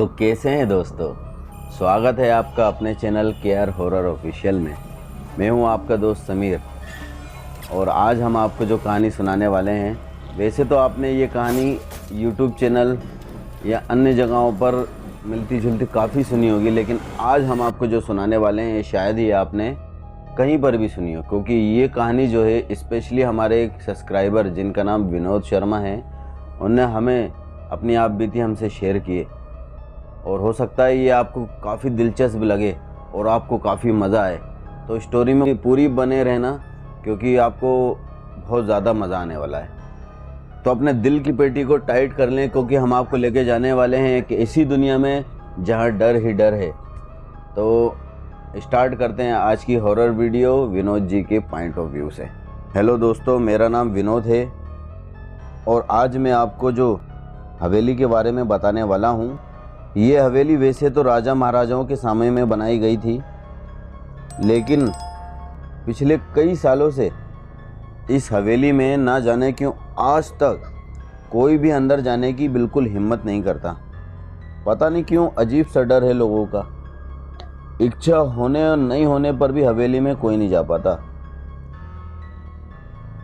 तो कैसे हैं दोस्तों। स्वागत है आपका अपने चैनल केआर हॉरर ऑफिशियल में। मैं हूं आपका दोस्त समीर और आज हम आपको जो कहानी सुनाने वाले हैं, वैसे तो आपने ये कहानी यूट्यूब चैनल या अन्य जगहों पर मिलती जुलती काफ़ी सुनी होगी, लेकिन आज हम आपको जो सुनाने वाले हैं शायद ही आपने कहीं पर भी सुनी हो, क्योंकि ये कहानी जो है स्पेशली हमारे एक सब्सक्राइबर जिनका नाम विनोद शर्मा है, उनने हमें अपनी आप बीती हमसे शेयर किए और हो सकता है ये आपको काफ़ी दिलचस्प लगे और आपको काफ़ी मज़ा आए। तो स्टोरी में पूरी बने रहना, क्योंकि आपको बहुत ज़्यादा मज़ा आने वाला है। तो अपने दिल की पेटी को टाइट कर लें, क्योंकि हम आपको लेके जाने वाले हैं एक ऐसी दुनिया में जहाँ डर ही डर है। तो स्टार्ट करते हैं आज की हॉरर वीडियो विनोद जी के पॉइंट ऑफ व्यू से। हेलो दोस्तों, मेरा नाम विनोद है और आज मैं आपको जो हवेली के बारे में बताने वाला हूँ, ये हवेली वैसे तो राजा महाराजाओं के समय में बनाई गई थी, लेकिन पिछले कई सालों से इस हवेली में ना जाने क्यों आज तक कोई भी अंदर जाने की बिल्कुल हिम्मत नहीं करता। पता नहीं क्यों अजीब सा डर है लोगों का। इच्छा होने और नहीं होने पर भी हवेली में कोई नहीं जा पाता।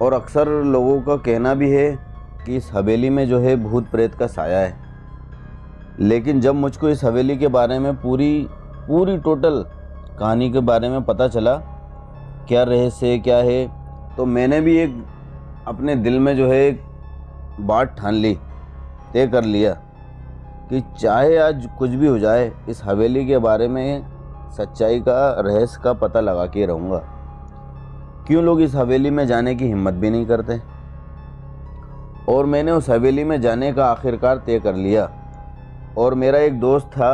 और अक्सर लोगों का कहना भी है कि इस हवेली में जो है भूत प्रेत का साया है। लेकिन जब मुझको इस हवेली के बारे में पूरी टोटल कहानी के बारे में पता चला, क्या रहस्य है क्या है, तो मैंने भी एक अपने दिल में जो है एक बात ठान ली, तय कर लिया कि चाहे आज कुछ भी हो जाए, इस हवेली के बारे में सच्चाई का रहस्य का पता लगा के रहूँगा। क्यों लोग इस हवेली में जाने की हिम्मत भी नहीं करते। और मैंने उस हवेली में जाने का आखिरकार तय कर लिया। और मेरा एक दोस्त था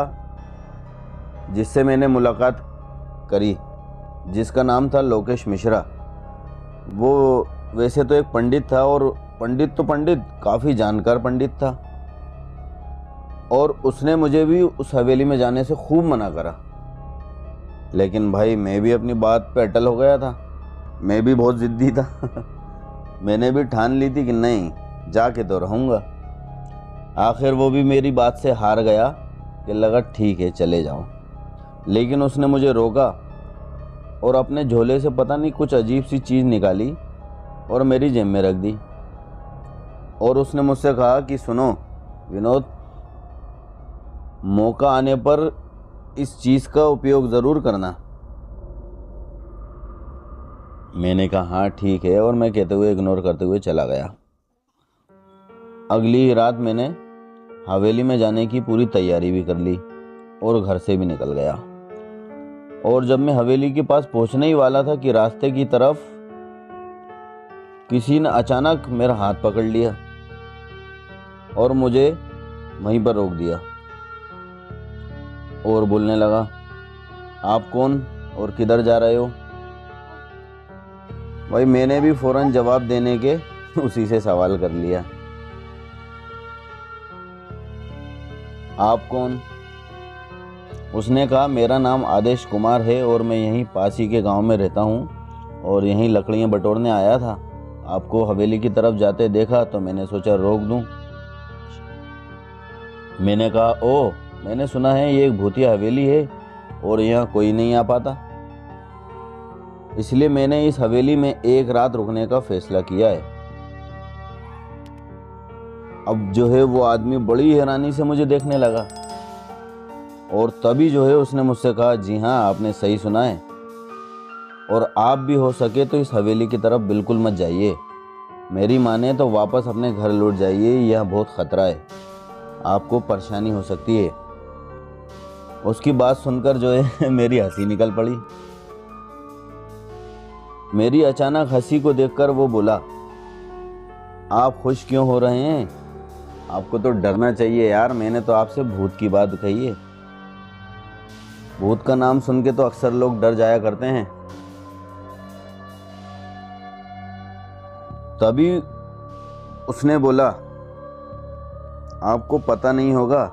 जिससे मैंने मुलाकात करी, जिसका नाम था लोकेश मिश्रा। वो वैसे तो एक पंडित था, और पंडित काफ़ी जानकार पंडित था, और उसने मुझे भी उस हवेली में जाने से खूब मना करा। लेकिन भाई मैं भी अपनी बात पे अटल हो गया था, मैं भी बहुत ज़िद्दी था। मैंने भी ठान ली थी कि नहीं, जाके तो रहूँगा। आखिर वो भी मेरी बात से हार गया कि लगा ठीक है चले जाओ। लेकिन उसने मुझे रोका और अपने झोले से पता नहीं कुछ अजीब सी चीज़ निकाली और मेरी जेब में रख दी। और उसने मुझसे कहा कि सुनो विनोद, मौका आने पर इस चीज़ का उपयोग ज़रूर करना। मैंने कहा हाँ ठीक है, और मैं कहते हुए इग्नोर करते हुए चला गया। अगली ही रात मैंने हवेली में जाने की पूरी तैयारी भी कर ली और घर से भी निकल गया। और जब मैं हवेली के पास पहुंचने ही वाला था कि रास्ते की तरफ किसी ने अचानक मेरा हाथ पकड़ लिया और मुझे वहीं पर रोक दिया और बोलने लगा, आप कौन और किधर जा रहे हो। भाई मैंने भी फौरन जवाब देने के उसी से सवाल कर लिया, आप कौन। उसने कहा मेरा नाम आदेश कुमार है और मैं यहीं पास ही के गांव में रहता हूं और यहीं लकड़ियां बटोरने आया था। आपको हवेली की तरफ जाते देखा तो मैंने सोचा रोक दूं। मैंने कहा ओ, मैंने सुना है ये एक भूतिया हवेली है और यहाँ कोई नहीं आ पाता, इसलिए मैंने इस हवेली में एक रात रुकने का फैसला किया है। अब जो है वो आदमी बड़ी हैरानी से मुझे देखने लगा और तभी जो है उसने मुझसे कहा, जी हाँ आपने सही सुना है, और आप भी हो सके तो इस हवेली की तरफ बिल्कुल मत जाइए। मेरी माने तो वापस अपने घर लौट जाइए, यह बहुत ख़तरा है, आपको परेशानी हो सकती है। उसकी बात सुनकर जो है मेरी हंसी निकल पड़ी। मेरी अचानक हंसी को देखकर वो बोला, आप खुश क्यों हो रहे हैं, आपको तो डरना चाहिए यार, मैंने तो आपसे भूत की बात कही है। भूत का नाम सुन के तो अक्सर लोग डर जाया करते हैं। तभी उसने बोला, आपको पता नहीं होगा,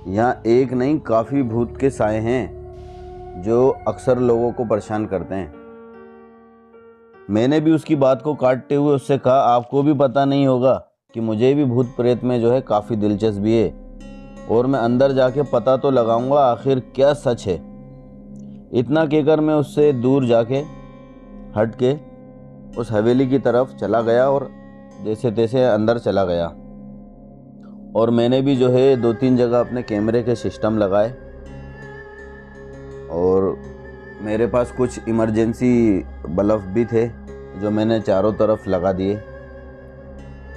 यहाँ एक नहीं काफ़ी भूत के साए हैं जो अक्सर लोगों को परेशान करते हैं। मैंने भी उसकी बात को काटते हुए उससे कहा, आपको भी पता नहीं होगा कि मुझे भी भूत प्रेत में जो है काफ़ी दिलचस्पी है और मैं अंदर जाके पता तो लगाऊंगा आखिर क्या सच है। इतना कहकर मैं उससे दूर जाके हट के उस हवेली की तरफ चला गया और जैसे तैसे अंदर चला गया। और मैंने भी जो है 2-3 जगह अपने कैमरे के सिस्टम लगाए और मेरे पास कुछ इमरजेंसी बल्ब भी थे जो मैंने चारों तरफ लगा दिए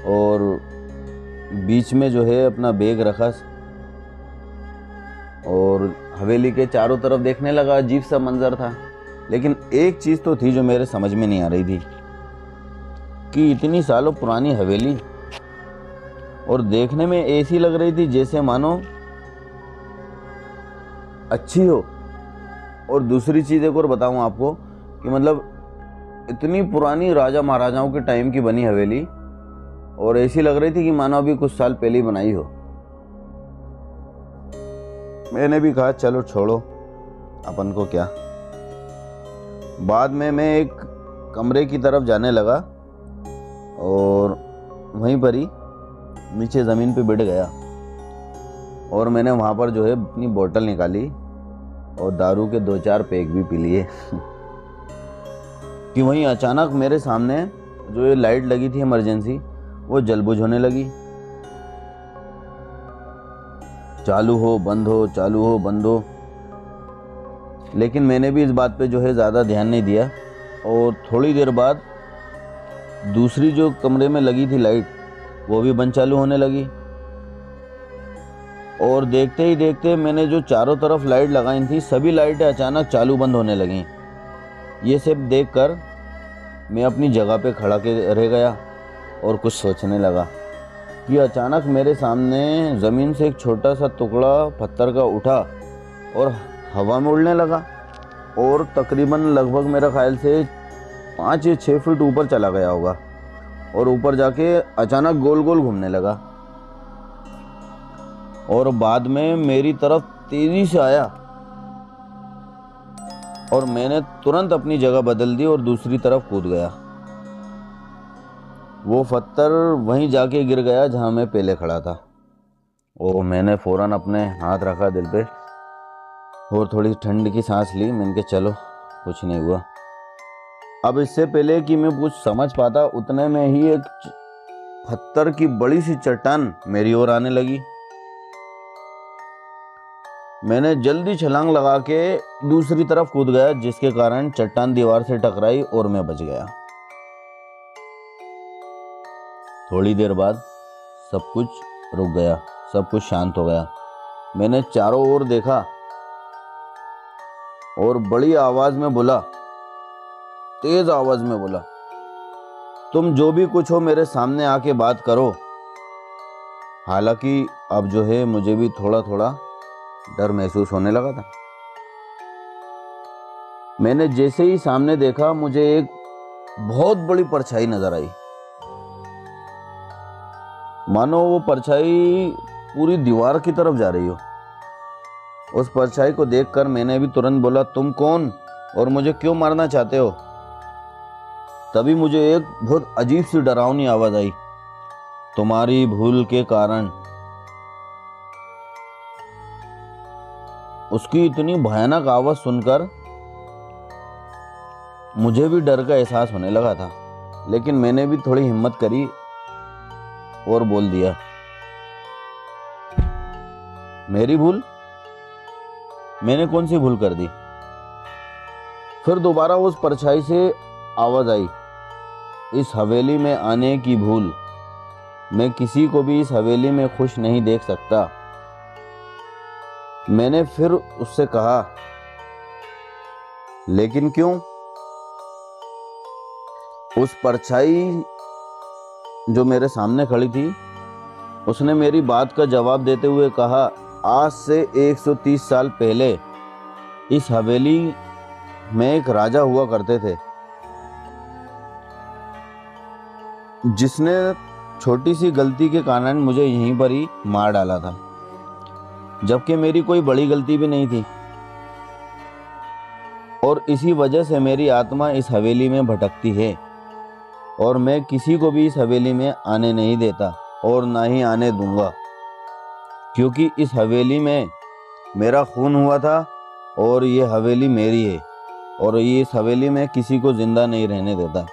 और बीच में जो है अपना बैग रखा और हवेली के चारों तरफ देखने लगा। अजीब सा मंजर था, लेकिन एक चीज़ तो थी जो मेरे समझ में नहीं आ रही थी कि इतनी सालों पुरानी हवेली और देखने में ऐसी लग रही थी जैसे मानो अच्छी हो। और दूसरी चीज़ एक और बताऊं आपको कि मतलब इतनी पुरानी राजा महाराजाओं के टाइम की बनी हवेली और ऐसी लग रही थी कि मानो अभी कुछ साल पहले ही बनाई हो। मैंने भी कहा चलो छोड़ो, अपन को क्या। बाद में मैं एक कमरे की तरफ जाने लगा और वहीं पर ही नीचे ज़मीन पे बैठ गया और मैंने वहाँ पर जो है अपनी बोतल निकाली और दारू के 2-4 पैक भी पी लिए कि वहीं अचानक मेरे सामने जो ये लाइट लगी थी इमरजेंसी वो जलबुझ होने लगी। चालू हो बंद हो, चालू हो बंद हो। लेकिन मैंने भी इस बात पे जो है ज़्यादा ध्यान नहीं दिया और थोड़ी देर बाद दूसरी जो कमरे में लगी थी लाइट वो भी बंद चालू होने लगी। और देखते ही देखते मैंने जो चारों तरफ लाइट लगाई थी सभी लाइटें अचानक चालू बंद होने लगीं। ये सब देखकर मैं अपनी जगह पे खड़ा के रह गया और कुछ सोचने लगा कि अचानक मेरे सामने ज़मीन से एक छोटा सा टुकड़ा पत्थर का उठा और हवा में उड़ने लगा और तकरीबन लगभग मेरा ख्याल से 5 या 6 फीट ऊपर चला गया होगा और ऊपर जाके अचानक गोल गोल घूमने लगा और बाद में मेरी तरफ तेज़ी से आया और मैंने तुरंत अपनी जगह बदल दी और दूसरी तरफ कूद गया। वो पत्थर वहीं जाके गिर गया जहां मैं पहले खड़ा था। और मैंने फ़ौरन अपने हाथ रखा दिल पे और थोड़ी ठंड की सांस ली। मैंने कहा चलो कुछ नहीं हुआ। अब इससे पहले कि मैं कुछ समझ पाता उतने में ही एक पत्थर की बड़ी सी चट्टान मेरी ओर आने लगी। मैंने जल्दी छलांग लगा के दूसरी तरफ कूद गया जिसके कारण चट्टान दीवार से टकराई और मैं बच गया। थोड़ी देर बाद सब कुछ रुक गया, सब कुछ शांत हो गया। मैंने चारों ओर देखा और बड़ी आवाज में बोला, तेज आवाज में बोला, तुम जो भी कुछ हो मेरे सामने आके बात करो। हालांकि अब जो है मुझे भी थोड़ा थोड़ा डर महसूस होने लगा था। मैंने जैसे ही सामने देखा मुझे एक बहुत बड़ी परछाई नजर आई। मानो वो परछाई पूरी दीवार की तरफ जा रही हो। उस परछाई को देखकर मैंने भी तुरंत बोला, तुम कौन और मुझे क्यों मारना चाहते हो? तभी मुझे एक बहुत अजीब सी डरावनी आवाज आई, तुम्हारी भूल के कारण। उसकी इतनी भयानक आवाज सुनकर मुझे भी डर का एहसास होने लगा था, लेकिन मैंने भी थोड़ी हिम्मत करी और बोल दिया, मेरी भूल? मैंने कौन सी भूल कर दी? फिर दोबारा उस परछाई से आवाज आई, इस हवेली में आने की भूल। मैं किसी को भी इस हवेली में खुश नहीं देख सकता। मैंने फिर उससे कहा, लेकिन क्यों? उस परछाई जो मेरे सामने खड़ी थी उसने मेरी बात का जवाब देते हुए कहा, आज से 130 साल पहले इस हवेली में एक राजा हुआ करते थे जिसने छोटी सी गलती के कारण मुझे यहीं पर ही मार डाला था, जबकि मेरी कोई बड़ी गलती भी नहीं थी। और इसी वजह से मेरी आत्मा इस हवेली में भटकती है और मैं किसी को भी इस हवेली में आने नहीं देता। और ना ही आने दूंगा, क्योंकि इस हवेली में मेरा खून हुआ था और ये हवेली मेरी है और ये इस हवेली में किसी को ज़िंदा नहीं रहने देता।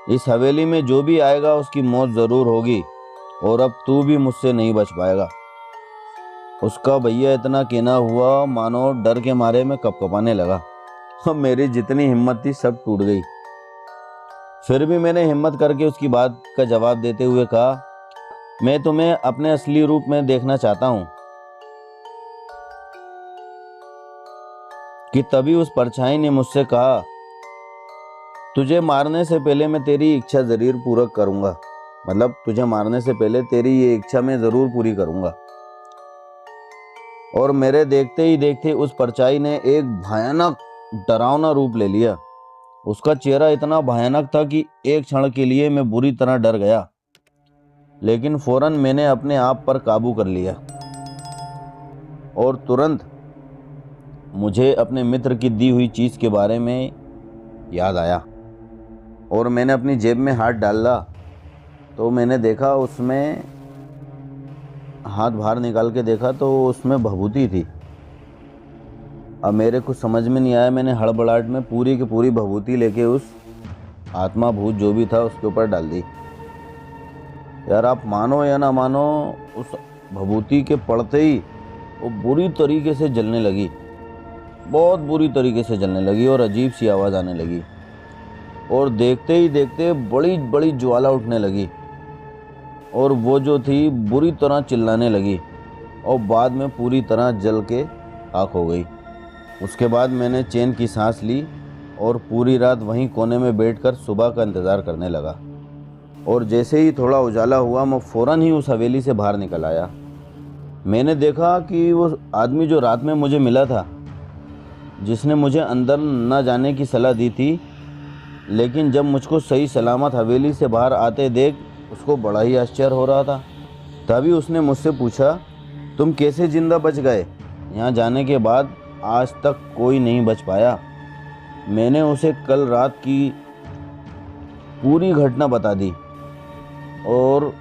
इस हवेली में जो भी आएगा उसकी मौत ज़रूर होगी और अब तू भी मुझसे नहीं बच पाएगा। उसका भैया इतना केना हुआ मानो डर के मारे में कपकपाने लगा। अब मेरी जितनी हिम्मत थी सब टूट गई। फिर भी मैंने हिम्मत करके उसकी बात का जवाब देते हुए कहा, मैं तुम्हें अपने असली रूप में देखना चाहता हूँ। कि तभी उस परछाई ने मुझसे कहा, तुझे मारने से पहले मैं तेरी इच्छा जरूर पूरा करूंगा। मतलब तुझे मारने से पहले तेरी ये इच्छा मैं जरूर पूरी करूंगा। और मेरे देखते ही देखते उस परछाई ने एक भयानक डरावना रूप ले लिया। उसका चेहरा इतना भयानक था कि एक क्षण के लिए मैं बुरी तरह डर गया, लेकिन फौरन मैंने अपने आप पर काबू कर लिया और तुरंत मुझे अपने मित्र की दी हुई चीज़ के बारे में याद आया और मैंने अपनी जेब में हाथ डाला तो मैंने देखा, उसमें हाथ बाहर निकाल के देखा तो उसमें भभूति थी। अब मेरे कुछ समझ में नहीं आया, मैंने हड़बड़ाहट में पूरी की पूरी भभूति लेके उस आत्मा भूत जो भी था उसके ऊपर डाल दी। यार आप मानो या ना मानो, उस भभूति के पड़ते ही वो बुरी तरीके से जलने लगी, बहुत बुरी तरीके से जलने लगी और अजीब सी आवाज़ आने लगी और देखते ही देखते बड़ी बड़ी ज्वाला उठने लगी और वो जो थी बुरी तरह चिल्लाने लगी और बाद में पूरी तरह जल के खाक हो गई। उसके बाद मैंने चैन की सांस ली और पूरी रात वहीं कोने में बैठकर सुबह का इंतज़ार करने लगा। और जैसे ही थोड़ा उजाला हुआ मैं फ़ौरन ही उस हवेली से बाहर निकल आया। मैंने देखा कि वो आदमी जो रात में मुझे मिला था, जिसने मुझे अंदर न जाने की सलाह दी थी, लेकिन जब मुझको सही सलामत हवेली से बाहर आते देख उसको बड़ा ही आश्चर्य हो रहा था। तभी उसने मुझसे पूछा, तुम कैसे ज़िंदा बच गए? यहाँ जाने के बाद आज तक कोई नहीं बच पाया। मैंने उसे कल रात की पूरी घटना बता दी और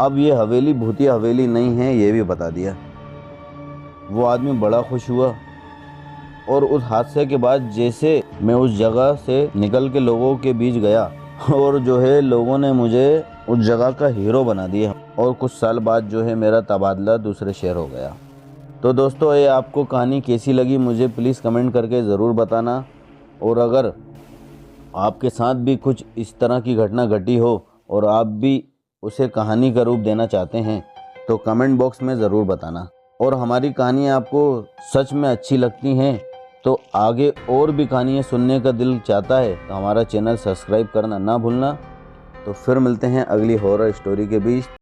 अब ये हवेली भूतिया हवेली नहीं है ये भी बता दिया। वो आदमी बड़ा खुश हुआ और उस हादसे के बाद जैसे मैं उस जगह से निकल के लोगों के बीच गया और जो है लोगों ने मुझे उस जगह का हीरो बना दिया और कुछ साल बाद जो है मेरा तबादला दूसरे शहर हो गया। तो दोस्तों ये आपको कहानी कैसी लगी मुझे प्लीज़ कमेंट करके ज़रूर बताना। और अगर आपके साथ भी कुछ इस तरह की घटना घटी हो और आप भी उसे कहानी का रूप देना चाहते हैं तो कमेंट बॉक्स में ज़रूर बताना। और हमारी कहानियाँ आपको सच में अच्छी लगती हैं तो आगे और भी कहानियाँ सुनने का दिल चाहता है तो हमारा चैनल सब्सक्राइब करना ना भूलना। तो फिर मिलते हैं अगली हॉरर स्टोरी के बीच।